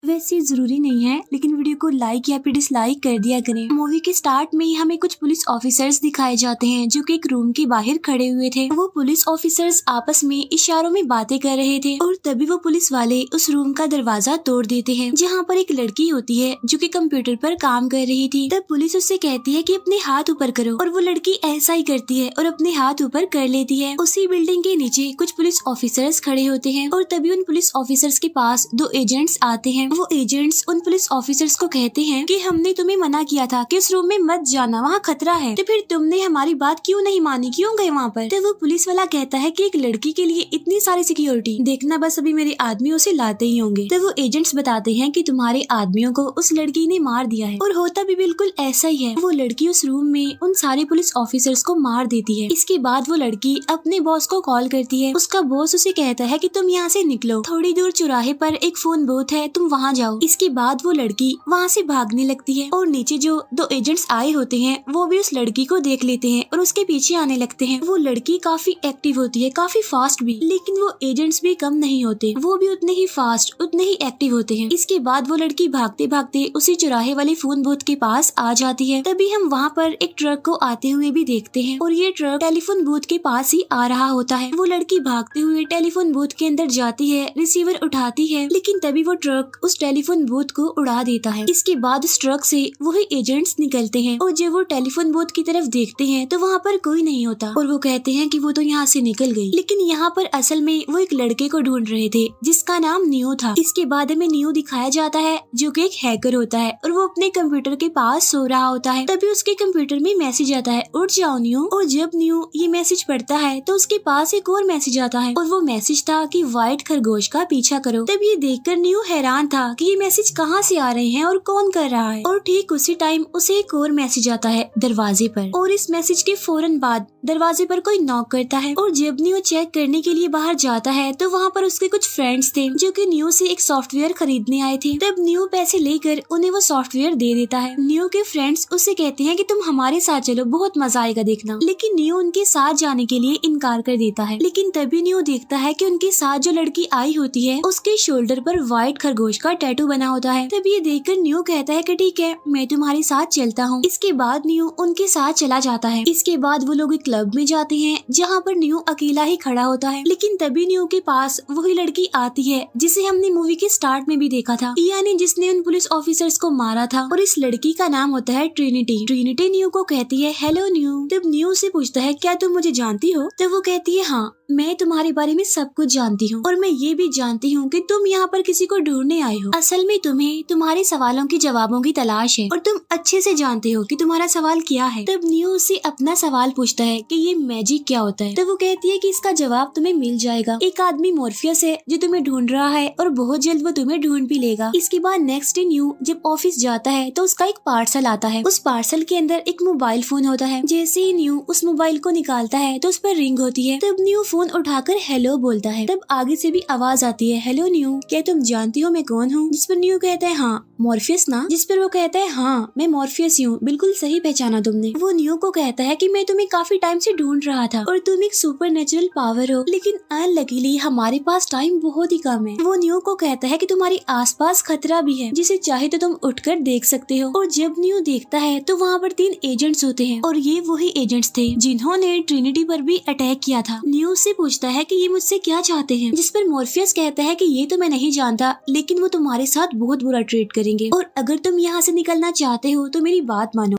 वैसे जरूरी नहीं है, लेकिन वीडियो को लाइक या फिर डिसलाइक कर दिया करें। मूवी के स्टार्ट में हमें कुछ पुलिस ऑफिसर्स दिखाए जाते हैं जो कि एक रूम के बाहर खड़े हुए थे। वो पुलिस ऑफिसर्स आपस में इशारों में बातें कर रहे थे और तभी वो पुलिस वाले उस रूम का दरवाजा तोड़ देते हैं जहाँ पर एक लड़की होती है जो कि कंप्यूटर पर काम कर रही थी। तब पुलिस उससे कहती है कि अपने हाथ ऊपर करो और वो लड़की ऐसा ही करती है और अपने हाथ ऊपर कर लेती है। उसी बिल्डिंग के नीचे कुछ पुलिस ऑफिसर्स खड़े होते हैं और तभी उन पुलिस ऑफिसर्स के पास दो एजेंट्स आते हैं। वो एजेंट्स उन पुलिस ऑफिसर्स को कहते हैं कि हमने तुम्हें मना किया था कि उस रूम में मत जाना, वहाँ खतरा है, तो फिर तुमने हमारी बात क्यों नहीं मानी, क्यों गए वहाँ पर? तो वो पुलिस वाला कहता है कि एक लड़की के लिए इतनी सारी सिक्योरिटी देखना, बस अभी मेरे आदमी उसे लाते ही होंगे। तो वो एजेंट्स बताते हैं कि तुम्हारे आदमियों को उस लड़की ने मार दिया है और होता भी बिल्कुल ऐसा ही है। वो लड़की उस रूम में उन सारे पुलिस ऑफिसर्स को मार देती है। इसके बाद वो लड़की अपने बॉस को कॉल करती है। उसका बॉस उसे कहता है कि तुम यहाँ से निकलो, थोड़ी दूर चौराहे पर एक फोन बूथ है, तुम वहाँ जाओ। इसके बाद वो लड़की वहाँ से भागने लगती है और नीचे जो दो एजेंट्स आए होते हैं वो भी उस लड़की को देख लेते हैं और उसके पीछे आने लगते हैं। वो लड़की काफी एक्टिव होती है, काफी फास्ट भी, लेकिन वो एजेंट्स भी कम नहीं होते, वो भी उतने ही फास्ट, उतने ही एक्टिव होते हैं। इसके बाद वो लड़की भागते भागते उसी चौराहे वाले फोन बूथ के पास आ जाती है। तभी हम वहाँ पर एक ट्रक को आते हुए भी देखते हैं और ये ट्रक टेलीफोन बूथ के पास ही आ रहा होता है। वो लड़की भागते हुए टेलीफोन बूथ के अंदर जाती है, रिसीवर उठाती है, लेकिन तभी वो ट्रक उस टेलीफोन बूथ को उड़ा देता है। इसके बाद उस ट्रक से वही एजेंट्स निकलते हैं और जब वो टेलीफोन बूथ की तरफ देखते हैं तो वहाँ पर कोई नहीं होता और वो कहते हैं कि वो तो यहाँ से निकल गई। लेकिन यहाँ पर असल में वो एक लड़के को ढूंढ रहे थे जिसका नाम न्यू था। इसके बाद हमें न्यू दिखाया जाता है जो कि एक हैकर होता है और वो अपने कंप्यूटर के पास सो रहा होता है। तभी उसके कंप्यूटर में मैसेज आता है, उठ जाओ न्यू। और जब न्यू ये मैसेज पढ़ता है तो उसके पास एक और मैसेज आता है और वो मैसेज था कि व्हाइट खरगोश का पीछा करो। तब ये देखकर न्यू हैरान था कि ये मैसेज कहाँ से आ रहे हैं और कौन कर रहा है। और ठीक उसी टाइम उसे एक और मैसेज आता है दरवाजे पर और इस मैसेज के फौरन बाद दरवाजे पर कोई नॉक करता है और जब न्यू चेक करने के लिए बाहर जाता है तो वहाँ पर उसके कुछ फ्रेंड्स थे जो कि न्यू से एक सॉफ्टवेयर खरीदने आए थे। तब न्यू पैसे लेकर उन्हें वो सॉफ्टवेयर दे देता है। न्यू के फ्रेंड्स उससे कहते हैं कि तुम हमारे साथ चलो, बहुत मजा आएगा देखना, लेकिन न्यू उनके साथ जाने के लिए इनकार कर देता है। लेकिन तभी न्यू देखता है कि उनके साथ जो लड़की आई होती है उसके शोल्डर पर व्हाइट खरगोश का टैटू बना होता है। तब ये देखकर न्यू कहता है कि ठीक है, मैं तुम्हारे साथ चलता हूँ। इसके बाद न्यू उनके साथ चला जाता है। इसके बाद वो लोग एक क्लब में जाते हैं जहाँ पर न्यू अकेला ही खड़ा होता है। लेकिन तभी न्यू के पास वही लड़की आती है जिसे हमने मूवी के स्टार्ट में भी देखा था, यानी जिसने उन पुलिस ऑफिसर्स को मारा था, और इस लड़की का नाम होता है ट्रिनिटी। ट्रिनिटी न्यू को कहती है हेलो न्यू। तब न्यू से पूछता है क्या तुम मुझे जानती हो? तब वो कहती है हाँ, मैं तुम्हारे बारे में सब कुछ जानती हूँ और मैं ये भी जानती हूँ कि तुम यहाँ पर किसी को ढूंढने आए हो। असल में तुम्हें तुम्हारे सवालों के जवाबों की तलाश है और तुम अच्छे से जानते हो कि तुम्हारा सवाल क्या है। तब न्यू उससे अपना सवाल पूछता है कि ये मैजिक क्या होता है। तब वो कहती है कि इसका जवाब तुम्हें मिल जाएगा। एक आदमी मॉर्फियस है जो तुम्हें ढूंढ रहा है और बहुत जल्द वो तुम्हें ढूंढ भी लेगा। इसके बाद नेक्स्ट डे न्यू जब ऑफिस जाता है तो उसका एक पार्सल आता है। उस पार्सल के अंदर एक मोबाइल फोन होता है। जैसे ही न्यू उस मोबाइल को निकालता है तो उस पर रिंग होती है। तब न्यू फोन उठाकर हेलो बोलता है। तब आगे से भी आवाज आती है हेलो न्यू, क्या तुम जानती हो मैं कौन हूँ? जिस पर न्यू कहता है हाँ मॉर्फियस ना? जिस पर वो कहता है हाँ मैं मॉर्फियस हूँ, बिल्कुल सही पहचाना तुमने। वो न्यू को कहता है कि मैं तुम्हें काफी टाइम से ढूंढ रहा था और तुम एक सुपर नेचुरल पावर हो, लेकिन अनलकीली हमारे पास टाइम बहुत ही कम है। वो न्यू को कहता है कि तुम्हारे आसपास खतरा भी है जिसे चाहे तो तुम उठकर देख सकते हो। और जब न्यू देखता है तो वहाँ पर 3 एजेंट्स होते हैं और ये वही एजेंट्स थे जिन्होंने ट्रिनिटी पर भी अटैक किया था। न्यू से पूछता है कि ये मुझसे क्या चाहते हैं, जिस पर मॉर्फियस कहता है कि ये तो मैं नहीं जानता, लेकिन वो तुम्हारे साथ बहुत बुरा ट्रीट करेंगे और अगर तुम यहाँ से निकलना चाहते हो तो मेरी बात मानो।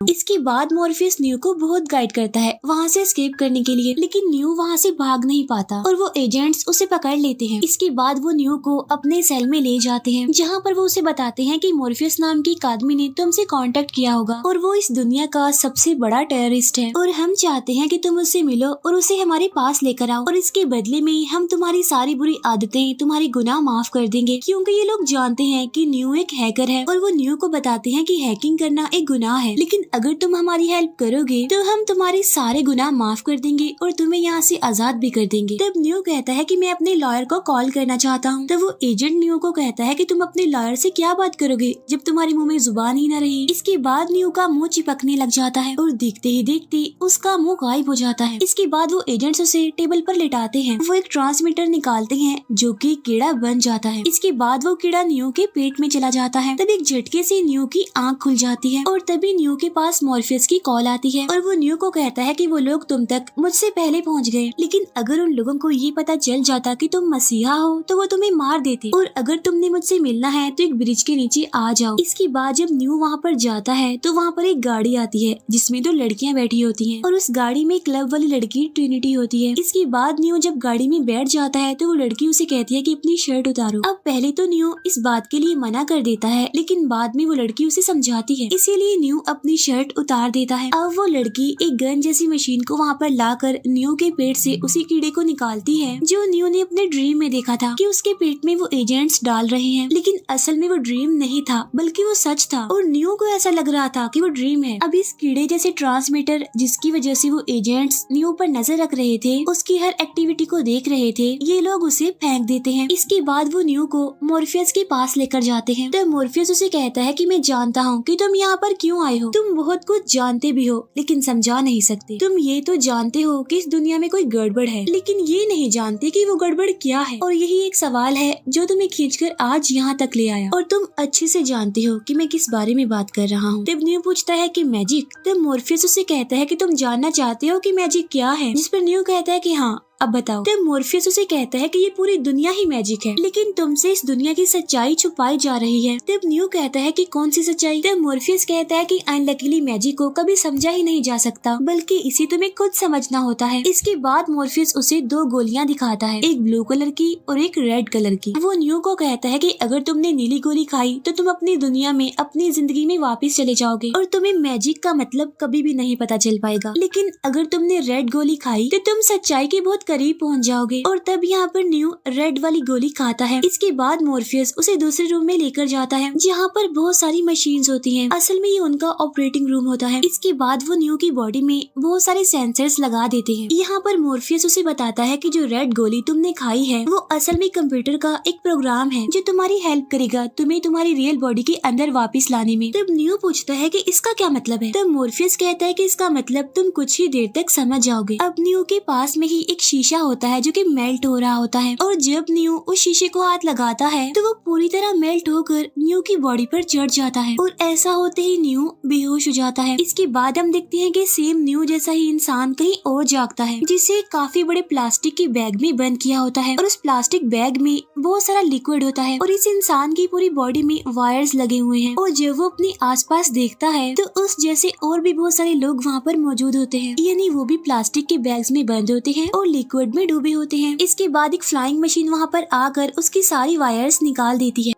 इसके बाद मॉर्फियस न्यू को बहुत गाइड करता है वहाँ से एस्केप करने के लिए, लेकिन न्यू वहाँ से भाग नहीं पाता और वो एजेंट्स उसे पकड़ लेते हैं। इसके बाद वो न्यू को अपने सेल में ले जाते हैं जहाँ पर वो उसे बताते हैं कि मॉर्फियस नाम की एक आदमी ने तुमसे कांटेक्ट किया होगा और वो इस दुनिया का सबसे बड़ा टेररिस्ट है और हम चाहते हैं कि तुम उससे मिलो और उसे हमारे पास लेकर आओ और इसके बदले में हम तुम्हारी सारी बुरी आदतें, तुम्हारी गुनाह माफ कर देंगे, क्योंकि ये लोग जानते हैं कि न्यू एक हैकर है और वो न्यू को बताते हैं कि हैकिंग करना एक गुनाह है, लेकिन अगर तुम हमारी हेल्प करोगे तो हम तुम्हारे सारे गुनाह माफ कर देंगे और तुम्हें यहाँ से आजाद भी कर देंगे। तब न्यू कहता है कि मैं अपने लॉयर को कॉल करना चाहता हूँ। तब वो एजेंट न्यू को कहता है कि तुम अपने लॉयर से क्या बात करोगे जब तुम्हारे मुंह में जुबान ही न रही। इसके बाद न्यू का मुंह चिपकने लग जाता है और देखते ही देखते उसका मुंह गायब हो जाता है। इसके बाद वो एजेंट्स उसे टेबल पर लिटाते हैं। वो एक ट्रांसमीटर निकालते हैं जो कि कीड़ा बन जाता है। इसके बाद वो कीड़ा न्यू के पेट में चला जाता है। तब एक झटके से न्यू की आंख खुल जाती है और तभी न्यू के पास मॉर्फियस की कॉल आती है और वो न्यू को कहता है कि वो लोग तुम तक मुझसे पहले पहुंच गए, लेकिन अगर उन लोगों को ये पता चल जाता कि तुम मसीहा हो तो वो तुम्हें मार देते और अगर तुमने मुझसे मिलना है तो एक ब्रिज के नीचे आ जाओ। इसके बाद जब न्यू वहाँ पर जाता है तो वहाँ पर एक गाड़ी आती है जिसमें 2 लड़कियाँ बैठी होती हैं और उस गाड़ी में क्लब वाली लड़की ट्रिनिटी होती है। इसके बाद न्यू जब गाड़ी में बैठ जाता है तो वो लड़की उसे कहती है कि अपनी शर्ट उतारो। अब पहले तो न्यू इस बात के लिए मना कर देता है, लेकिन बाद में वो लड़की उसे समझाती है, इसीलिए न्यू अपनी शर्ट उतार देता है। अब वो लड़की एक गन जैसी मशीन को वहाँ पर लाकर न्यू के पेट से उसी कीड़े को निकालती है जो न्यू ने अपने ड्रीम में देखा था कि उसके पेट में वो एजेंट्स डाल रहे हैं, लेकिन असल में वो ड्रीम नहीं था बल्कि वो सच था और न्यू को ऐसा लग रहा था कि वो ड्रीम है। अब इस कीड़े जैसे ट्रांसमीटर जिसकी वजह से वो एजेंट्स न्यू पर नजर रख रहे थे, उसकी हर एक्टिविटी को देख रहे थे, ये लोग उसे फेंक देते हैं। इसके बाद वो न्यू को मॉर्फियस के पास लेकर जाते हैं। तो मॉर्फियस उसे कहता है कि मैं जानता हूँ कि तुम यहाँ पर क्यों आए हो, तुम बहुत कुछ जानते भी हो लेकिन समझा नहीं सकते। तुम ये तो जानते हो कि इस दुनिया में कोई गड़बड़ है, लेकिन ये नहीं जानते कि वो गड़बड़ क्या है और यही एक सवाल है जो तुम्हें खींचकर आज यहाँ तक ले आया और तुम अच्छे से जानते हो कि मैं किस बारे में बात कर रहा हूँ। तब न्यू पूछता है कि मैजिक। तब मॉर्फियस उसे कहता है कि तुम जानना चाहते हो कि मैजिक क्या है, जिस पर न्यू कहता है कि हाँ अब बताओ। तब मॉर्फियस उसे कहता है कि ये पूरी दुनिया ही मैजिक है, लेकिन तुमसे इस दुनिया की सच्चाई छुपाई जा रही है। तब न्यू कहता है कि कौन सी सच्चाई। तब मॉर्फियस कहता है कि अनलकीली मैजिक को कभी समझा ही नहीं जा सकता, बल्कि इसे तुम्हें खुद समझना होता है। इसके बाद मॉर्फियस उसे 2 गोलियां दिखाता है, एक ब्लू कलर की और एक रेड कलर की। वो न्यू को कहता है कि अगर तुमने नीली गोली खाई तो तुम अपनी दुनिया में अपनी जिंदगी में वापस चले जाओगे और तुम्हें मैजिक का मतलब कभी भी नहीं पता चल पाएगा, लेकिन अगर तुमने रेड गोली खाई तो तुम सच्चाई के बहुत करीब पहुंच जाओगे। और तब यहाँ पर न्यू रेड वाली गोली खाता है। इसके बाद मॉर्फियस उसे दूसरे रूम में लेकर जाता है जहाँ पर बहुत सारी मशीन्स होती हैं। असल में ये उनका ऑपरेटिंग रूम होता है। इसके बाद वो न्यू की बॉडी में बहुत सारे सेंसर्स लगा देते हैं। यहाँ पर मॉर्फियस उसे बताता है कि जो रेड गोली तुमने खाई है वो असल में कंप्यूटर का एक प्रोग्राम है जो तुम्हारी हेल्प करेगा तुम्हें तुम्हारी रियल बॉडी के अंदर वापस लाने में। तब न्यू पूछता है कि इसका क्या मतलब है। तब मॉर्फियस कहता है कि इसका मतलब तुम कुछ ही देर तक समझ जाओगे। अब न्यू के पास में ही एक शीशा होता है जो कि मेल्ट हो रहा होता है और जब न्यू उस शीशे को हाथ लगाता है तो वो पूरी तरह मेल्ट होकर न्यू की बॉडी पर चढ़ जाता है और ऐसा होते ही न्यू बेहोश हो जाता है। इसके बाद हम देखते हैं कि सेम न्यू जैसा ही इंसान कहीं और जागता है जिसे काफी बड़े प्लास्टिक के बैग में बंद किया होता है और उस प्लास्टिक बैग में बहुत सारा लिक्विड होता है और इस इंसान की पूरी बॉडी में वायर्स लगे हुए हैं और जब वो अपने आसपास देखता है तो उस जैसे और भी बहुत सारे लोग वहाँ पर मौजूद होते हैं, यानी वो भी प्लास्टिक के बैग्स में बंद होते हैं और लिक्विड में डूबे होते हैं। इसके बाद एक फ्लाइंग मशीन वहाँ पर आकर उसकी सारी वायर्स निकाल देती है।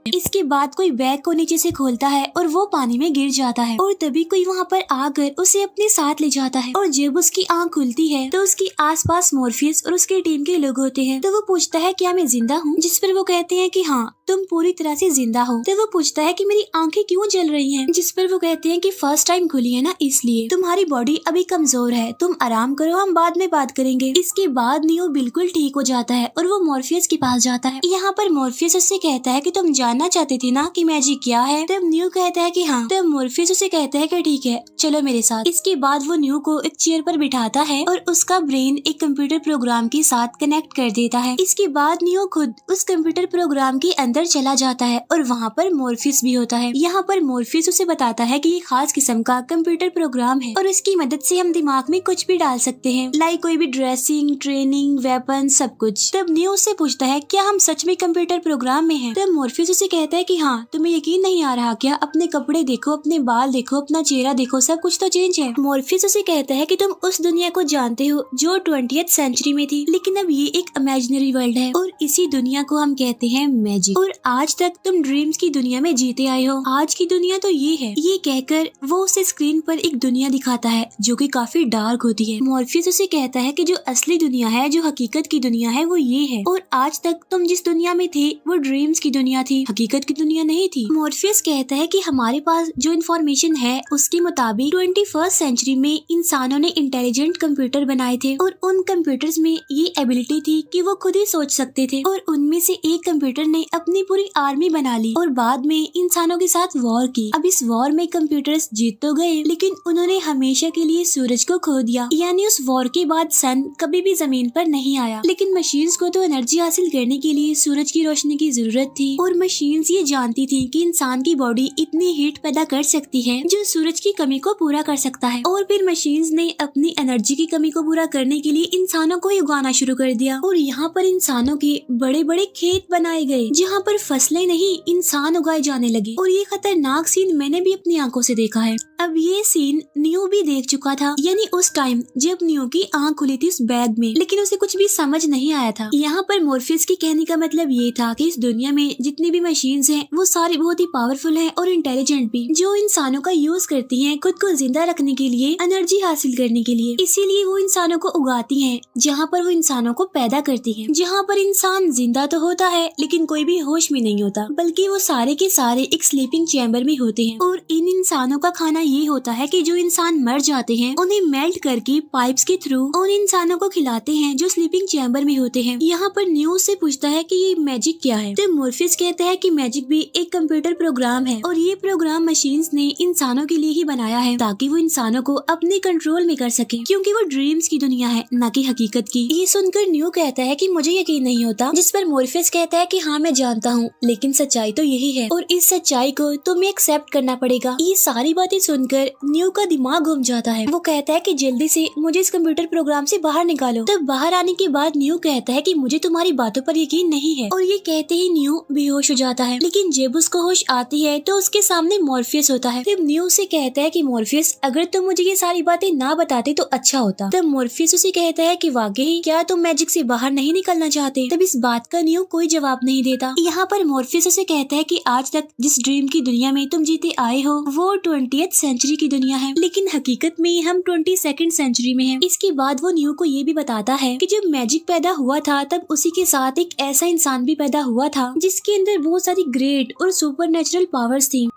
इसके बाद कोई बैग को नीचे से खोलता है और वो पानी में गिर जाता है और तभी कोई वहाँ पर आकर उसे अपने साथ ले जाता है और जब उसकी आंख खुलती है तो उसके आसपास मॉर्फियस और उसके टीम के लोग होते हैं। तो वो पूछता है क्या मैं जिंदा हूँ, जिस पर वो कहते हैं कि हाँ तुम पूरी तरह से जिंदा हो। तो वो पूछता है कि मेरी आंखें क्यों जल रही हैं, जिस पर वो कहते हैं कि फर्स्ट टाइम खुली है ना इसलिए। तुम्हारी बॉडी अभी कमजोर है, तुम आराम करो, हम बाद में बात करेंगे। इसके बाद नियो बिल्कुल ठीक हो जाता है और वो मॉर्फियस के पास जाता है। यहाँ पर मॉर्फियस उससे कहता है कि तुम जानना चाहते थे ना कि मैजिक क्या है। तब न्यू कहता है कि हाँ। तब मॉर्फियस उसे कहता है कि ठीक है चलो मेरे साथ। इसके बाद वो न्यू को एक चेयर पर बिठाता है और उसका ब्रेन एक कंप्यूटर प्रोग्राम के साथ कनेक्ट कर देता है। इसके बाद न्यू खुद उस कंप्यूटर प्रोग्राम के अंदर चला जाता है और वहाँ पर मॉर्फियस भी होता है। यहाँ पर मॉर्फियस उसे बताता है कि ये खास किस्म का कंप्यूटर प्रोग्राम है और इसकी मदद से हम दिमाग में कुछ भी डाल सकते हैं, लाइक कोई भी ड्रेसिंग, ट्रेनिंग, वेपन, सब कुछ। तब न्यू उससे पूछता है क्या हम सच में कंप्यूटर प्रोग्राम में हैं? तब मॉर्फियस उसे कहता है कि हाँ, तुम्हें यकीन नहीं आ रहा क्या? अपने कपड़े देखो, अपने बाल देखो, अपना चेहरा देखो, सब कुछ तो चेंज है। मॉर्फियस उसे कहता है कि तुम उस दुनिया को जानते हो जो 20th सेंचुरी में थी, लेकिन अब ये एक इमेजिनरी वर्ल्ड है और इसी दुनिया को हम कहते हैं मैजिक। और आज तक तुम ड्रीम्स की दुनिया में जीते आए हो, आज की दुनिया तो ये है। ये कहकर वो उसे स्क्रीन पर एक दुनिया दिखाता है जो कि काफी डार्क होती है। मॉर्फियस उसे कहता है कि जो असली दुनिया है, जो हकीकत की दुनिया है, वो ये है और आज तक तुम जिस दुनिया में थे वो ड्रीम्स की दुनिया थी, हकीकत की दुनिया नहीं थी। मॉर्फियस कहता है कि हमारे पास जो इन्फॉर्मेशन है उसके मुताबिक 21st सेंचुरी में इंसानों ने इंटेलिजेंट कंप्यूटर बनाए थे और उन कंप्यूटर्स में ये एबिलिटी थी कि वो खुद ही सोच सकते थे और उनमें से एक कंप्यूटर ने अपनी पूरी आर्मी बना ली और बाद में इंसानों के साथ वॉर की। अब इस वॉर में कंप्यूटर्स जीत तो गए लेकिन उन्होंने हमेशा के लिए सूरज को खो दिया, यानी उस वॉर के बाद सन कभी भी जमीन पर नहीं आया। लेकिन मशीन्स को तो एनर्जी हासिल करने के लिए सूरज की रोशनी की जरूरत थी और मशीन्स ये जानती थी कि इंसान की बॉडी इतनी हीट पैदा कर सकती है जो सूरज की कमी को पूरा कर सकता है। और फिर मशीन्स ने अपनी एनर्जी की कमी को पूरा करने के लिए इंसानों को ही उगाना शुरू कर दिया और यहाँ पर इंसानों के बड़े बड़े खेत बनाए गए जहाँ पर फसलें नहीं इंसान उगाए जाने लगे। और ये खतरनाक सीन मैंने भी अपनी आंखों से देखा है। अब ये सीन न्यू भी देख चुका था, यानी उस टाइम जब न्यू की आंख खुली थी उस बैग में, लेकिन उसे कुछ भी समझ नहीं आया था। यहाँ पर मॉर्फियस की कहने का मतलब ये था कि इस दुनिया में जितनी भी मशीन्स हैं वो सारी बहुत ही पावरफुल हैं और इंटेलिजेंट भी, जो इंसानों का यूज करती हैं खुद को जिंदा रखने के लिए, एनर्जी हासिल करने के लिए। इसीलिए वो इंसानों को उगाती हैं जहाँ पर वो इंसानों को पैदा करती हैं। जहाँ पर इंसान जिंदा तो होता है लेकिन कोई भी होश में नहीं होता, बल्कि वो सारे के सारे एक स्लीपिंग चैम्बर में होते हैं। और इन इंसानों का खाना ये होता है कि जो इंसान मर जाते हैं उन्हें मेल्ट करके पाइप्स के थ्रू उन इंसानों को खिलाते हैं जो स्लीपिंग चैम्बर में होते हैं। यहाँ पर न्यूज से पूछता है कि ये मैजिक क्या है, तो मॉर्फियस कहता है कि मैजिक भी एक कंप्यूटर प्रोग्राम है और ये प्रोग्राम मशीन्स ने इंसानों के लिए ही बनाया है ताकि वो इंसानों को अपने कंट्रोल में कर सके, क्योंकि वो ड्रीम्स की दुनिया है न कि हकीकत की। ये सुनकर न्यू कहता है कि मुझे यकीन नहीं होता, जिस पर मॉर्फियस कहता है कि हाँ मैं जानता हूँ, लेकिन सच्चाई तो यही है और इस सच्चाई को तुम्हें एक्सेप्ट करना पड़ेगा। ये सारी बातें सुनकर न्यू का दिमाग घूम जाता है। वो कहता है कि जल्दी से मुझे इस कंप्यूटर प्रोग्राम से बाहर निकालो। तब बाहर आने के बाद न्यू कहता है कि मुझे तुम्हारी बातों पर यकीन नहीं है, और ये कहते ही न्यू बेहोश हो जाता है। लेकिन जब उसको होश आती है तो उसके सामने मॉर्फियस होता है। तब न्यू से कहता है कि मॉर्फियस अगर तुम मुझे ये सारी बातें ना बताते तो अच्छा होता। तब मॉर्फियस उसे कहता है कि वाकई क्या तुम मैजिक से बाहर नहीं निकलना चाहते। तब इस बात का न्यू कोई जवाब नहीं देता। यहाँ पर मॉर्फियस उसे कहता है कि आज तक जिस ड्रीम की दुनिया में तुम जीते आए हो वो 20th सेंचुरी की दुनिया है, लेकिन हकीकत में हम 22nd सेंचुरी में हैं। इसके बाद वो न्यू को ये भी बताता है कि जब मैजिक पैदा हुआ था तब उसी के साथ एक ऐसा इंसान भी पैदा हुआ था जिसके अंदर बहुत सारी ग्रेट और सुपरनेचुरल पावर्स थी।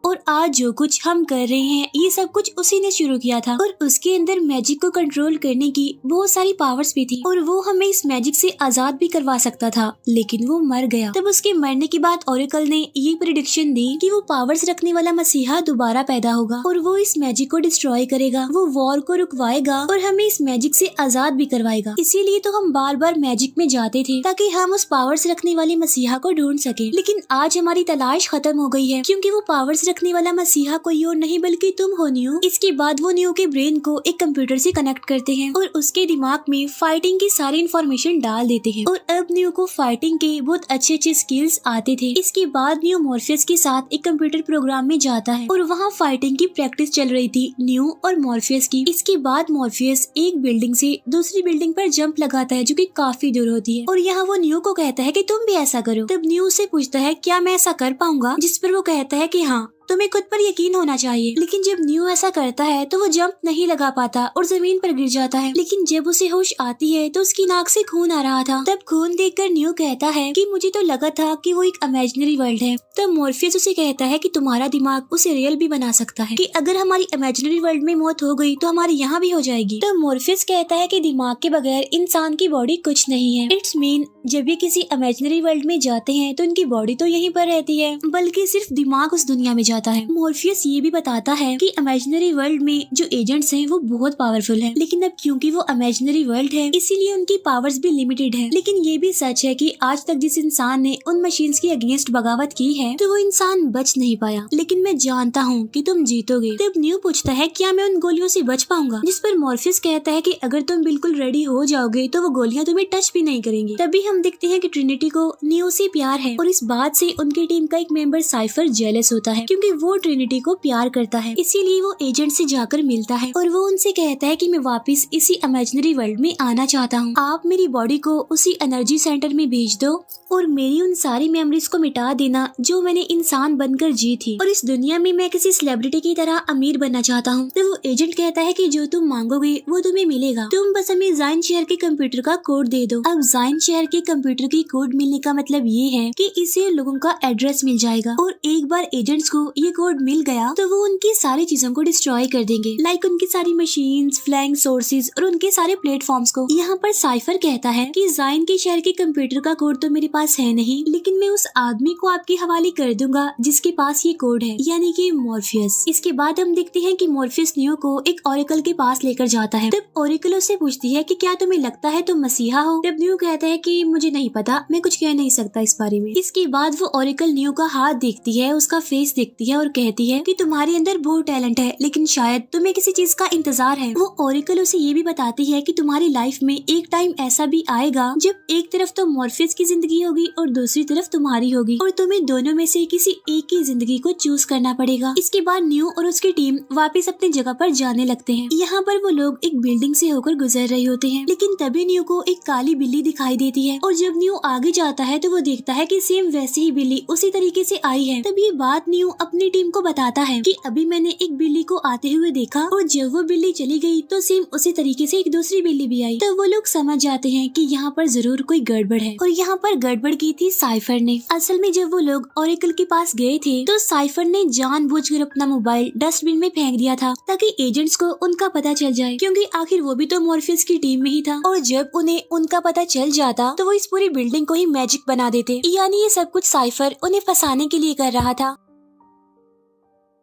और आज जो कुछ हम कर रहे हैं ये सब कुछ उसी ने शुरू किया था और उसके अंदर मैजिक को कंट्रोल करने की बहुत सारी पावर्स भी थी और वो हमें इस मैजिक से आजाद भी करवा सकता था, लेकिन वो मर गया। तब उसके मरने के बाद ओरेकल ने ये प्रेडिक्शन दी कि वो पावर्स रखने वाला मसीहा दोबारा पैदा होगा और वो इस मैजिक को डिस्ट्रॉय करेगा, वो वॉर को रुकवाएगा और हमें इस मैजिक से आजाद भी करवाएगा। इसीलिए तो हम बार बार मैजिक में जाते थे ताकि हम उस पावर्स रखने वाले मसीहा को ढूंढ सके। लेकिन आज हमारी तलाश खत्म हो गई है क्योंकि वो पावर्स रखने वाला मसीहा कोई और नहीं बल्कि तुम हो न्यू। इसके बाद वो न्यू के ब्रेन को एक कंप्यूटर से कनेक्ट करते हैं और उसके दिमाग में फाइटिंग की सारी इन्फॉर्मेशन डाल देते हैं और अब न्यू को फाइटिंग के बहुत अच्छे स्किल्स आते थे। इसके बाद न्यू मॉर्फियस के साथ एक कंप्यूटर प्रोग्राम में जाता है और वहाँ फाइटिंग की प्रैक्टिस चल रही थी न्यू और मॉर्फियस की। इसके बाद मॉर्फियस एक बिल्डिंग से दूसरी बिल्डिंग पर जंप लगाता है जो कि काफी दूर होती है और यहाँ वो न्यू को कहता है कि तुम भी ऐसा करो। तब न्यू से पूछता है क्या मैं ऐसा कर पाऊंगा, जिस पर वो कहता है कि हाँ तुम्हें खुद पर यकीन होना चाहिए। लेकिन जब न्यू ऐसा करता है तो वो जंप नहीं लगा पाता और जमीन पर गिर जाता है। लेकिन जब उसे होश आती है तो उसकी नाक से खून आ रहा था। तब खून देखकर न्यू कहता है कि मुझे तो लगा था कि वो एक इमेजिनरी वर्ल्ड है। तब मॉर्फियस उसे कहता है कि तुम्हारा दिमाग उसे रियल भी बना सकता है, कि अगर हमारी इमेजिनरी वर्ल्ड में मौत हो गई तो हमारी यहाँ भी हो जाएगी। तब मॉर्फियस कहता है कि दिमाग के बगैर इंसान की बॉडी कुछ नहीं है। इट्स मीन जब ये किसी इमेजिनरी वर्ल्ड में जाते हैं तो उनकी बॉडी तो यहीं पर रहती है, बल्कि सिर्फ दिमाग उस दुनिया में जाता है। मॉर्फियस ये भी बताता है कि इमेजिनरी वर्ल्ड में जो एजेंट्स हैं वो बहुत पावरफुल हैं, लेकिन अब क्योंकि वो इमेजिनरी वर्ल्ड है इसीलिए उनकी पावर्स भी लिमिटेड है। लेकिन ये भी सच है कि आज तक जिस इंसान ने उन मशीन्स के अगेंस्ट बगावत की है तो वो इंसान बच नहीं पाया, लेकिन मैं जानता हूँ कि तुम जीतोगे। तब न्यू पूछता है क्या मैं उन गोलियों से बच पाऊंगा, जिस पर मॉर्फियस कहता है कि अगर तुम बिल्कुल रेडी हो जाओगे तो वो गोलियां तुम्हें टच भी नहीं करेंगी। तभी हम देखते हैं कि ट्रिनिटी को न्यू से प्यार है और इस बात से उनकी टीम का एक मेंबर साइफर जेलस होता है क्योंकि क्योंकि वो ट्रिनिटी को प्यार करता है। इसीलिए वो एजेंट से जाकर मिलता है और वो उनसे कहता है कि मैं वापस इसी इमेजिनरी वर्ल्ड में आना चाहता हूँ। आप मेरी बॉडी को उसी एनर्जी सेंटर में भेज दो और मेरी उन सारी मेमोरीज को मिटा देना जो मैंने इंसान बनकर जी थी, और इस दुनिया में मैं किसी सेलिब्रिटी की तरह अमीर बनना चाहता हूँ। तो वो एजेंट कहता है कि जो तुम मांगोगे वो तुम्हें मिलेगा, तुम बस हमें जाइन शहर के कंप्यूटर का कोड दे दो। अब जाइन शहर के कंप्यूटर की कोड मिलने का मतलब ये है कि इसे लोगों का एड्रेस मिल जाएगा, और एक बार एजेंट्स को ये कोड मिल गया तो वो उनकी सारी चीजों को डिस्ट्रॉय कर देंगे, लाइक उनकी सारी मशीन्स, फ्लैंग सोर्सेज और उनके सारे प्लेटफॉर्म्स को। यहाँ पर साइफर कहता है कि जाइन के शहर के कंप्यूटर का कोड तो मेरे पास है नहीं, लेकिन मैं उस आदमी को आपके हवाले कर दूंगा जिसके पास ये कोड है, यानी कि मॉर्फियस। इसके बाद हम देखते हैं कि मॉर्फियस नियो को एक ओरेकल के पास लेकर जाता है। तब ओरेकल उससे पूछती है कि क्या तुम्हें लगता है तुम मसीहा हो? तब नियो कहता है कि मुझे नहीं पता, मैं कुछ कह नहीं सकता इस बारे में। इसके बाद वो ओरेकल नियो का हाथ देखती है, उसका फेस देखती है और कहती है कि तुम्हारे अंदर बहुत टैलेंट है, लेकिन शायद तुम्हें किसी चीज का इंतजार है। वो ओरेकल उसे ये भी बताती है कि तुम्हारी लाइफ में एक टाइम ऐसा भी आएगा जब एक तरफ तो मॉर्फियस की जिंदगी होगी और दूसरी तरफ तुम्हारी होगी, और तुम्हें दोनों में से किसी एक की जिंदगी को चूज करना पड़ेगा। इसके बाद न्यू और उसकी टीम वापस अपनी जगह पर जाने लगते हैं। यहाँ पर वो लोग एक बिल्डिंग से होकर गुजर रहे होते हैं, लेकिन तभी न्यू को एक काली बिल्ली दिखाई देती है, और जब न्यू आगे जाता है तो वो देखता है कि सेम वैसी ही बिल्ली उसी तरीके से आई है। तब ये बात न्यू अपनी टीम को बताता है कि अभी मैंने एक बिल्ली को आते हुए देखा, और जब वो बिल्ली चली गई तो सेम उसी तरीके से एक दूसरी बिल्ली भी आई। तो वो लोग समझ जाते हैं कि यहाँ पर जरूर कोई गड़बड़ है, और यहाँ पर गड़बड़ की थी साइफर ने। असल में जब वो लोग ओरेकल के पास गए थे तो साइफर ने जानबूझकर अपना मोबाइल डस्टबिन में फेंक दिया था ताकि एजेंट्स को उनका पता चल जाए, क्योंकि आखिर वो भी तो मॉर्फियस की टीम में ही था, और जब उन्हें उनका पता चल जाता तो वो इस पूरी बिल्डिंग को ही मैजिक बना देते। यानी ये सब कुछ साइफर उन्हें फंसाने के लिए कर रहा था,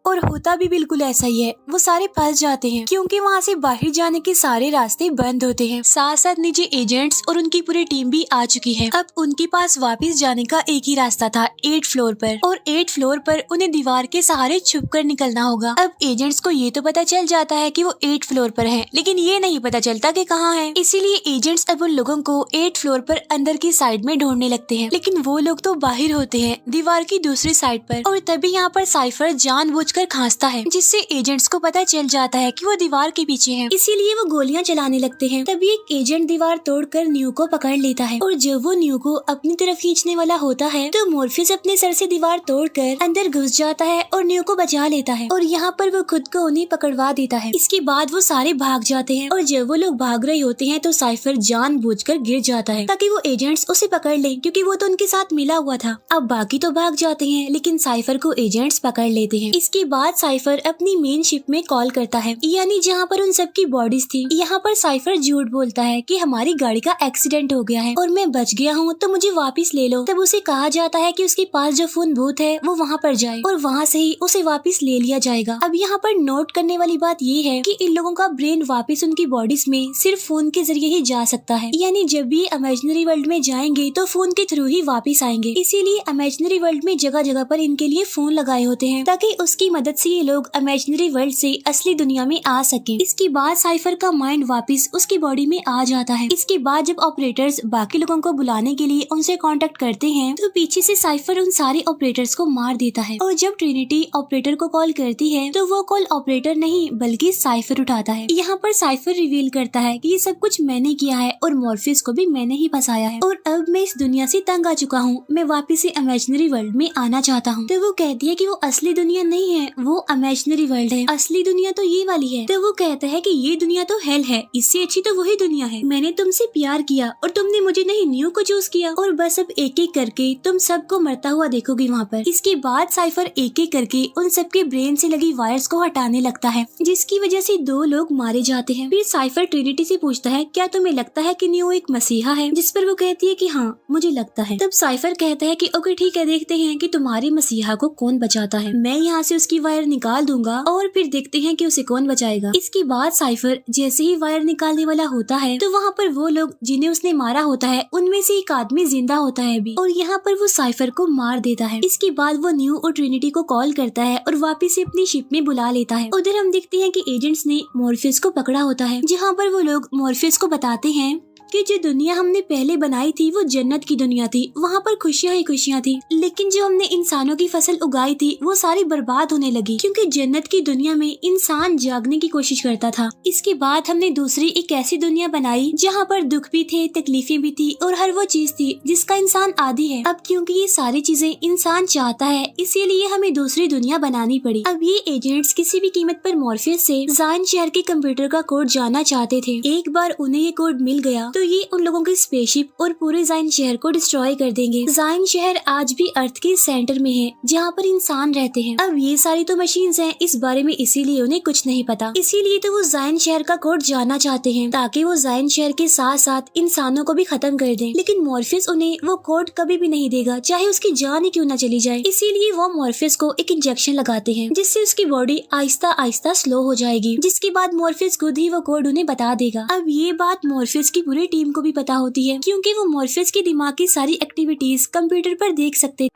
और होता भी बिल्कुल ऐसा ही है। वो सारे फंस जाते हैं क्योंकि वहाँ से बाहर जाने के सारे रास्ते बंद होते हैं। साथ साथ नीचे एजेंट्स और उनकी पूरी टीम भी आ चुकी है। अब उनके पास वापस जाने का एक ही रास्ता था, 8th फ्लोर पर, और 8th फ्लोर पर उन्हें दीवार के सहारे छुपकर निकलना होगा। अब एजेंट्स को ये तो पता चल जाता है कि वो 8th फ्लोर पर है, लेकिन ये नहीं पता चलता कि कहाँ है। इसीलिए एजेंट्स अब उन लोगों को 8th फ्लोर पर अंदर की साइड में ढूंढने लगते हैं, लेकिन वो लोग तो बाहर होते हैं दीवार की दूसरी साइड पर। और तभी यहाँ पर साइफर जानबूझकर खांसता है, जिससे एजेंट्स को पता चल जाता है कि वो दीवार के पीछे है। इसीलिए वो गोलियां चलाने लगते हैं। तभी एक एजेंट दीवार तोड़कर न्यू को पकड़ लेता है, और जब वो न्यू को अपनी तरफ खींचने वाला होता है तो मॉर्फियस अपने सर से दीवार तोड़कर अंदर घुस जाता है और न्यू को बचा लेता है, और यहाँ पर वो खुद को उन्हें पकड़वा देता है। इसके बाद वो सारे भाग जाते हैं, और जब वो लोग भाग रहे होते हैं तो साइफर जानबूझकर गिर जाता है ताकि वो एजेंट्स उसे पकड़ लें, क्योंकि वो तो उनके साथ मिला हुआ था। अब बाकी तो भाग जाते हैं, लेकिन साइफर को एजेंट्स पकड़ लेते हैं। इसके बाद साइफर अपनी मेन शिप में कॉल करता है, यानी जहाँ पर उन सब की बॉडीज थी। यहाँ पर साइफर झूठ बोलता है कि हमारी गाड़ी का एक्सीडेंट हो गया है और मैं बच गया हूँ, तो मुझे वापस ले लो। तब उसे कहा जाता है कि उसके पास जो फोन बूथ है वो वहाँ पर जाए, और वहाँ से ही उसे वापस ले लिया जाएगा। अब यहाँ पर नोट करने वाली बात ये है कि इन लोगों का ब्रेन वापस उनकी बॉडीज में सिर्फ फोन के जरिए ही जा सकता है, यानी जब भी इमेजिनरी वर्ल्ड में जाएंगे तो फोन के थ्रू ही वापस आएंगे। इसीलिए इमेजिनरी वर्ल्ड में जगह जगह पर इनके लिए फोन लगाए होते हैं, ताकि उसकी मदद से ये लोग इमेजिनरी वर्ल्ड से असली दुनिया में आ सके। इसके बाद साइफर का माइंड वापस उसकी बॉडी में आ जाता है। इसके बाद जब ऑपरेटर्स बाकी लोगों को बुलाने के लिए उनसे कांटेक्ट करते हैं तो पीछे से साइफर उन सारे ऑपरेटर्स को मार देता है, और जब ट्रिनिटी ऑपरेटर को कॉल करती है तो वो कॉल ऑपरेटर नहीं बल्कि साइफर उठाता है। यहाँ पर साइफर रिवील करता है कि ये सब कुछ मैंने किया है और मॉर्फियस को भी मैंने ही फंसाया है, और अब मैं इस दुनिया से तंग आ चुका हूँ, मैं वापस से इमेजिनरी वर्ल्ड में आना चाहता हूँ। तो वो कहती है कि वो असली दुनिया नहीं है, वो इमेजिनरी वर्ल्ड है, असली दुनिया तो ये वाली है। तो वो कहता है कि ये दुनिया तो हेल है, इससे अच्छी तो वही दुनिया है। मैंने तुमसे प्यार किया और तुमने मुझे नहीं न्यू को चूज किया, और बस अब एक एक करके तुम सबको मरता हुआ देखोगे वहाँ पर। इसके बाद साइफर एक एक करके उन सबके ब्रेन से लगी वायर्स को हटाने लगता है, जिसकी वजह से 2 लोग मारे जाते हैं। फिर साइफर ट्रिनिटी से पूछता है क्या तुम्हें लगता है कि न्यू एक मसीहा है, जिस पर वो कहती है कि हाँ मुझे लगता है। तब साइफर कहता है कि ओके ठीक है, देखते हैं कि तुम्हारे मसीहा को कौन बचाता है। मैं यहाँ से उसकी वायर निकाल दूंगा और फिर देखते हैं कि उसे कौन बचाएगा। इसके बाद साइफर जैसे ही वायर निकालने वाला होता है तो वहाँ पर वो लोग जिन्हें उसने मारा होता है उनमें से एक आदमी जिंदा होता है अभी, और यहाँ पर वो साइफर को मार देता है। इसके बाद वो न्यू और ट्रिनिटी को कॉल करता है और वापस से अपनी शिप में बुला लेता है। उधर हम देखते हैं कि एजेंट्स ने मॉर्फियस को पकड़ा होता है, जहाँ पर वो लोग मॉर्फियस को बताते हैं कि जो दुनिया हमने पहले बनाई थी वो जन्नत की दुनिया थी, वहाँ पर खुशियाँ ही खुशियाँ थी, लेकिन जो हमने इंसानों की फसल उगाई थी वो सारी बर्बाद होने लगी, क्योंकि जन्नत की दुनिया में इंसान जागने की कोशिश करता था। इसके बाद हमने दूसरी एक ऐसी दुनिया बनाई जहाँ पर दुख भी थे, तकलीफें भी थी और हर वो चीज थी जिसका इंसान आदी है। अब क्योंकि ये सारी चीजें इंसान चाहता है, इसीलिए हमें दूसरी दुनिया बनानी पड़ी। अब ये एजेंट्स किसी भी कीमत पर मॉर्फियस से जायन शहर के कंप्यूटर का कोड जानना चाहते थे। एक बार उन्हें ये कोड मिल गया तो ये उन लोगों के स्पेसशिप और पूरे जायन शहर को डिस्ट्रॉय कर देंगे। जायन शहर आज भी अर्थ के सेंटर में है जहाँ पर इंसान रहते हैं। अब ये सारी तो मशीन्स हैं इस बारे में, इसीलिए उन्हें कुछ नहीं पता, इसीलिए तो वो जायन शहर का कोड जानना चाहते हैं ताकि वो जायन शहर के साथ साथ इंसानों को भी खत्म कर दें। लेकिन मॉर्फियस उन्हें वो कोड कभी भी नहीं देगा, चाहे उसकी जान ही क्यों न चली जाए। इसीलिए वो मॉर्फियस को एक इंजेक्शन लगाते हैं जिससे उसकी बॉडी आहिस्ता आहिस्ता स्लो हो जाएगी, जिसके बाद मॉर्फियस खुद ही वो कोड उन्हें बता देगा। अब ये बात मॉर्फियस की पूरी टीम को भी पता होती है, क्योंकि वो मॉर्फियस के दिमाग की सारी एक्टिविटीज कंप्यूटर पर देख सकते थे।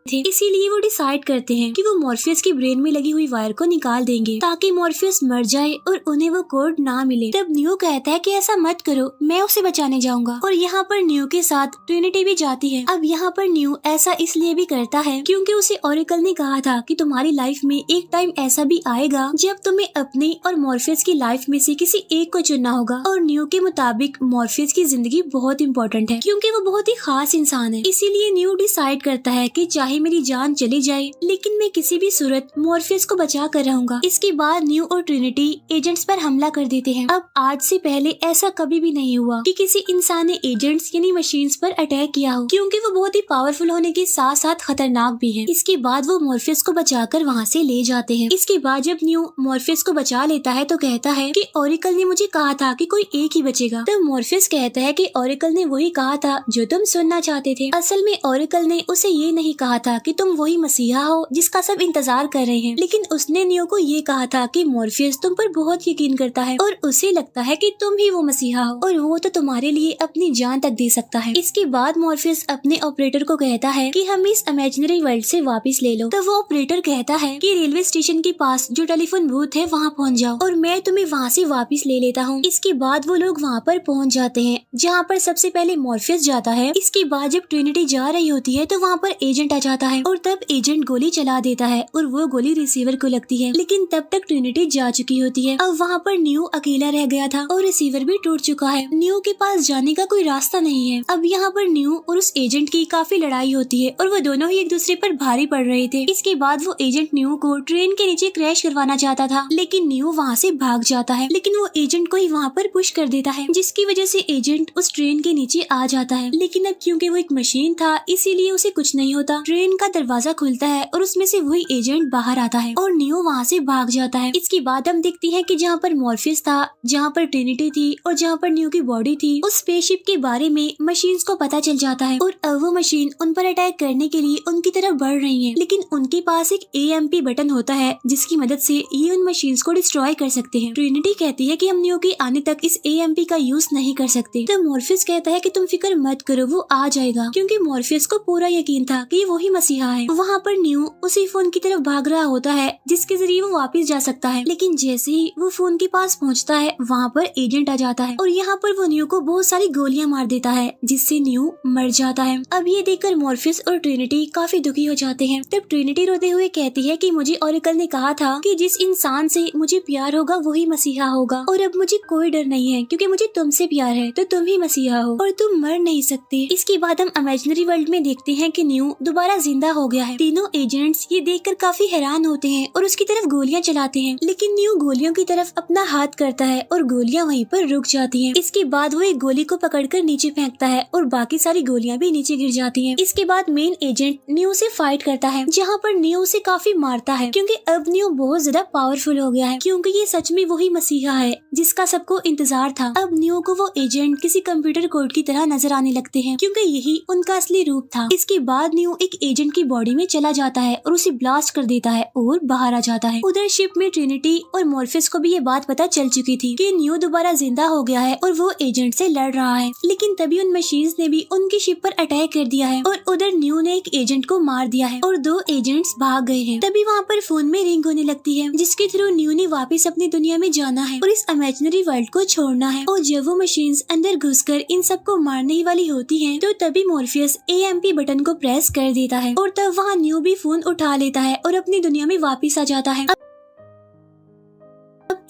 इसीलिए वो डिसाइड करते हैं कि वो मॉर्फियस की ब्रेन में लगी हुई वायर को निकाल देंगे ताकि मॉर्फियस मर जाए और उन्हें वो कोड ना मिले। तब न्यू कहता है कि ऐसा मत करो, मैं उसे बचाने जाऊंगा। और यहाँ पर न्यू के साथ ट्रिनिटी भी जाती है। अब यहाँ पर न्यू ऐसा इसलिए भी करता है क्योंकि उसे ओरेकल ने कहा था कि तुम्हारी लाइफ में एक टाइम ऐसा भी आएगा जब तुम्हें अपनी और मॉर्फियस की लाइफ में से किसी एक को चुनना होगा। और न्यू के मुताबिक मॉर्फियस की जिंदगी बहुत इंपॉर्टेंट है क्योंकि वो बहुत ही खास इंसान है। इसीलिए न्यू डिसाइड करता है कि चाहे मेरी जान चली जाए लेकिन मैं किसी भी सूरत मॉर्फियस को बचा कर रहूंगा। इसके बाद न्यू और ट्रिनिटी एजेंट्स पर हमला कर देते हैं। अब आज से पहले ऐसा कभी भी नहीं हुआ कि किसी इंसान ने एजेंट्स यानी मशीन्स पर अटैक किया हो, क्योंकि वो बहुत ही पावरफुल होने के साथ साथ खतरनाक भी है। इसके बाद वो मॉर्फियस को बचाकर वहाँ से ले जाते हैं। इसके बाद जब न्यू मॉर्फियस को बचा लेता है तो कहता है कि ओरेकल ने मुझे कहा था कि कोई एक ही बचेगा। तब मॉर्फियस कहता है कि ओरेकल ने वही कहा था जो तुम सुनना चाहते थे। असल में ओरेकल ने उसे ये नहीं कहा था कि तुम वही मसीहा हो जिसका सब इंतजार कर रहे हैं, लेकिन उसने न्यू को ये कहा था कि मॉर्फियस तुम पर बहुत यकीन करता है और उसे लगता है कि तुम ही वो मसीहा हो और वो तो तुम्हारे लिए अपनी जान तक दे सकता है। इसके बाद मॉर्फियस अपने ऑपरेटर को कहता है कि हमें इस इमेजिनरी वर्ल्ड से वापस ले लो। तो वो ऑपरेटर कहता है कि रेलवे स्टेशन के पास जो टेलीफोन बूथ है वहाँ पहुँच जाओ और मैं तुम्हें वहाँ से वापस ले लेता हूँ। इसके बाद वो लोग वहाँ पर पहुँच जाते हैं जहाँ पर सबसे पहले मॉर्फियस जाता है। इसके बाद जब ट्रिनिटी जा रही होती है तो वहाँ पर एजेंट आ जाता है और तब एजेंट गोली चला देता है और वो गोली रिसीवर को लगती है, लेकिन तब तक ट्रिनिटी जा चुकी होती है। अब वहाँ पर न्यू अकेला रह गया था और रिसीवर भी टूट चुका है। न्यू के पास जाने का कोई रास्ता नहीं है। अब यहाँ पर न्यू और उस एजेंट की काफी लड़ाई होती है और वो दोनों ही एक दूसरे पर भारी पड़ रहे थे। इसके बाद वो एजेंट न्यू को ट्रेन के नीचे क्रैश करवाना चाहता था, लेकिन न्यू वहाँ से भाग जाता है, लेकिन वो एजेंट को ही वहाँ पर पुश कर देता है, जिसकी वजह से एजेंट उस ट्रेन के नीचे आ जाता है। लेकिन अब क्योंकि वो एक मशीन था इसीलिए उसे कुछ नहीं होता। ट्रेन का दरवाजा खुलता है और उसमें से वही एजेंट बाहर आता है और न्यू वहाँ से भाग जाता है। इसके बाद हम देखते हैं कि जहाँ पर मॉर्फियस था, जहाँ पर ट्रिनिटी थी और जहाँ पर न्यू की बॉडी थी, उस स्पेसशिप के बारे में मशीन्स को पता चल जाता है और अब वो मशीन उन पर अटैक करने के लिए उनकी तरफ बढ़ रही है। लेकिन उनके पास एक AMP बटन होता है जिसकी मदद से ये उन मशीन्स को डिस्ट्रॉय कर सकते हैं। ट्रिनिटी कहती है कि हम न्यू के आने तक इस AMP का यूज नहीं कर सकते। तो मॉर्फियस कहता है कि तुम फिक्र मत करो, वो आ जाएगा, क्योंकि मॉर्फियस को पूरा यकीन था कि वही मसीहा है। वहाँ पर न्यू उसी फोन की तरफ भाग रहा होता है जिसके जरिए वो वापस जा सकता है, लेकिन जैसे ही वो फोन के पास पहुँचता है वहाँ पर एजेंट आ जाता है और यहाँ पर वो न्यू को बहुत सारी गोलियां मार देता है जिससे न्यू मर जाता है। अब ये देखकर मॉर्फियस और ट्रिनिटी काफी दुखी हो जाते हैं। तब ट्रिनिटी रोते हुए कहती है कि मुझे ओरेकल ने कहा था कि जिस इंसान से मुझे प्यार होगा वही मसीहा होगा और अब मुझे कोई डर नहीं है क्योंकि मुझे तुमसे प्यार है, तो तुम ही मसीहा हो और तुम मर नहीं सकते। इसके बाद हम इमेजिनरी वर्ल्ड में देखते हैं कि न्यू दोबारा जिंदा हो गया है। तीनों एजेंट्स ये देखकर काफी हैरान होते हैं और उसकी तरफ गोलियां चलाते हैं, लेकिन न्यू गोलियों की तरफ अपना हाथ करता है और गोलियां वहीं पर रुक जाती हैं। इसके बाद वो एक गोली को पकड़कर नीचे फेंकता है और बाकी सारी गोलियां भी नीचे गिर जाती हैं। इसके बाद मेन एजेंट न्यू से फाइट करता है, जहाँ पर न्यू उसे काफी मारता है क्योंकि अब न्यू बहुत ज्यादा पावरफुल हो गया है, क्योंकि ये सच में वही मसीहा है जिसका सबको इंतजार था। अब न्यू को वो एजेंट किसी कंप्यूटर कोड की तरह नजर आने लगते हैं क्योंकि यही उनका असली रूप था। इसके बाद न्यू एक एजेंट की बॉडी में चला जाता है और उसे ब्लास्ट कर देता है और बाहर आ जाता है। उधर शिप में ट्रिनिटी और मॉर्फियस को भी ये बात पता चल चुकी थी कि न्यू दोबारा जिंदा हो गया है और वो एजेंट से लड़ रहा है, लेकिन तभी उन मशीन्स ने भी उनकी शिप पर अटैक कर दिया है और उधर न्यू ने एक एजेंट को मार दिया है और 2 एजेंट्स भाग गए हैं। तभी वहाँ पर फोन में रिंग होने लगती है, जिसके थ्रू न्यू ने वापस अपनी दुनिया में जाना है और इस इमेजिनरी वर्ल्ड को छोड़ना है। और जब वो मशीन्स अंदर घुसकर इन सबको मारने ही वाली होती हैं, तो तभी मॉर्फियस AMP बटन को प्रेस कर देता है और तब वहाँ न्यू भी फोन उठा लेता है और अपनी दुनिया में वापस आ जाता है।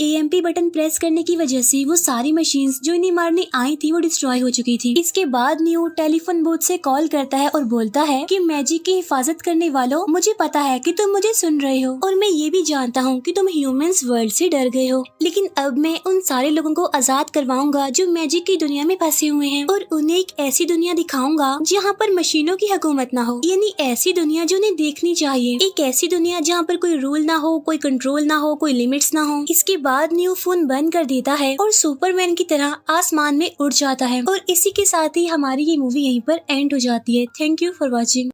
AMP बटन प्रेस करने की वजह से वो सारी मशीन्स जो इन्हें मारने आई थी वो डिस्ट्रॉय हो चुकी थी। इसके बाद न्यू टेलीफोन बूथ से कॉल करता है और बोलता है कि मैजिक की हिफाजत करने वालों, मुझे पता है कि तुम मुझे सुन रहे हो और मैं ये भी जानता हूँ कि तुम ह्यूमंस वर्ल्ड से डर गए हो, लेकिन अब मैं उन सारे लोगों को आजाद करवाऊंगा जो मैजिक की दुनिया में फंसे हुए हैं और उन्हें एक ऐसी दुनिया दिखाऊंगा जहाँ पर मशीनों की हुकूमत ना हो, यानी ऐसी दुनिया जो उन्हें देखनी चाहिए, एक ऐसी दुनिया जहाँ पर कोई रूल ना हो, कोई कंट्रोल ना हो, कोई लिमिट्स ना हो। इसके बाद न्यू फोन बंद कर देता है और सुपरमैन की तरह आसमान में उड़ जाता है और इसी के साथ ही हमारी ये मूवी यहीं पर एंड हो जाती है। Thank you for watching.